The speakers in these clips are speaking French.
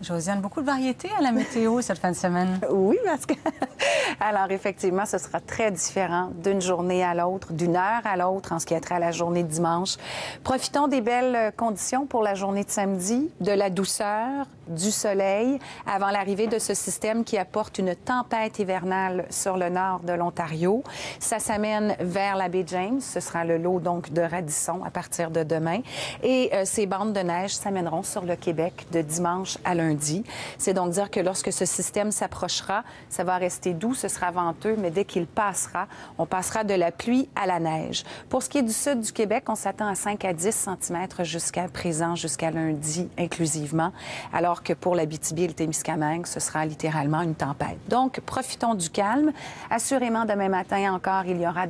Josiane, beaucoup de variétés à la météo cette fin de semaine. Oui, parce que... Alors, effectivement, ce sera très différent d'une journée à l'autre, d'une heure à l'autre en ce qui a trait à la journée de dimanche. Profitons des belles conditions pour la journée de samedi, de la douceur, du soleil, avant l'arrivée de ce système qui apporte une tempête hivernale sur le nord de l'Ontario. Ça s'amène vers la baie James. Ce sera le lot, donc, de Radisson à partir de demain. Et ces bandes de neige s'amèneront sur le Québec de dimanche à lundi. C'est donc dire que lorsque ce système s'approchera, ça va rester doux, ce sera venteux, mais dès qu'il passera, on passera de la pluie à la neige. Pour ce qui est du sud du Québec, on s'attend à 5 à 10 cm jusqu'à présent, jusqu'à lundi inclusivement, alors que pour l'Abitibi et le Témiscamingue, ce sera littéralement une tempête. Donc, profitons du calme. Assurément, demain matin encore, il y aura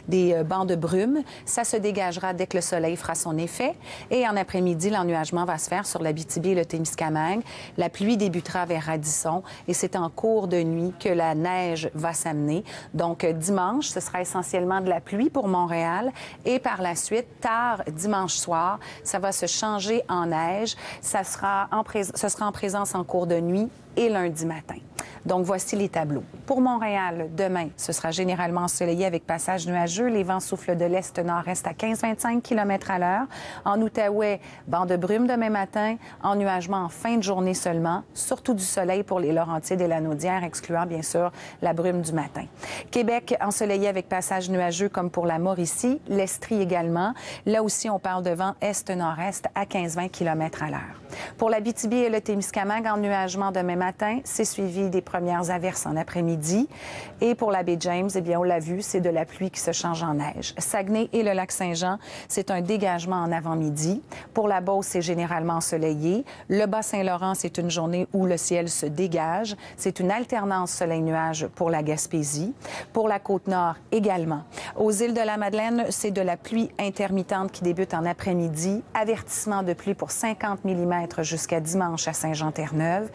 des bancs de brume. Ça se dégagera dès que le soleil fera son effet. Et en après-midi, l'ennuagement va se faire sur l'Abitibi et le Témiscamingue. La pluie débutera vers Radisson et c'est en cours de nuit que la neige va s'amener. Donc, dimanche, ce sera essentiellement de la pluie pour Montréal et par la suite, tard dimanche soir, ça va se changer en neige. Ce sera en présence en cours de nuit et lundi matin. Donc, voici les tableaux. Pour Montréal, demain, ce sera généralement ensoleillé avec passage nuageux. Les vents soufflent de l'est-nord-est à 15-25 km à l'heure. En Outaouais, banc de brume demain matin, ennuagement en fin de journée seulement, surtout du soleil pour les Laurentides et la Naudière, excluant bien sûr la brume du matin. Québec, ensoleillé avec passage nuageux comme pour la Mauricie, l'Estrie également. Là aussi, on parle de vent est-nord-est à 15-20 km à l'heure. Pour l'Abitibi et le Témiscamingue, ennuagement demain matin, c'est suivi des premières averses en après-midi. Et pour la baie James, eh bien, on l'a vu, c'est de la pluie qui se change en neige. Saguenay et le lac Saint-Jean, c'est un dégagement en avant-midi. Pour la Beauce, c'est généralement ensoleillé. Le Bas-Saint-Laurent, c'est une journée où le ciel se dégage. C'est une alternance soleil-nuage pour la Gaspésie. Pour la Côte-Nord également. Aux îles de la Madeleine, c'est de la pluie intermittente qui débute en après-midi. Avertissement de pluie pour 50 mm jusqu'à dimanche à Saint-Jean-Terre-Neuve.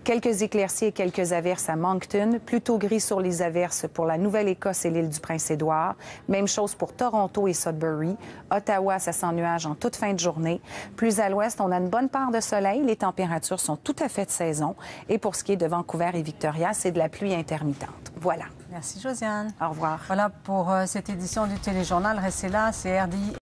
Quelques éclaircies et quelques averses à Moncton. Plutôt gris sur les averses pour la Nouvelle-Écosse et l'île du Prince-Édouard. Même chose pour Toronto et Sudbury. Ottawa, ça s'ennuage en toute fin de journée. Plus à l'ouest, on a une bonne part de soleil. Les températures sont tout à fait de saison. Et pour ce qui est de Vancouver et Victoria, c'est de la pluie intermittente. Voilà. Merci, Josiane. Au revoir. Voilà pour cette édition du Téléjournal. Restez là, c'est RDI.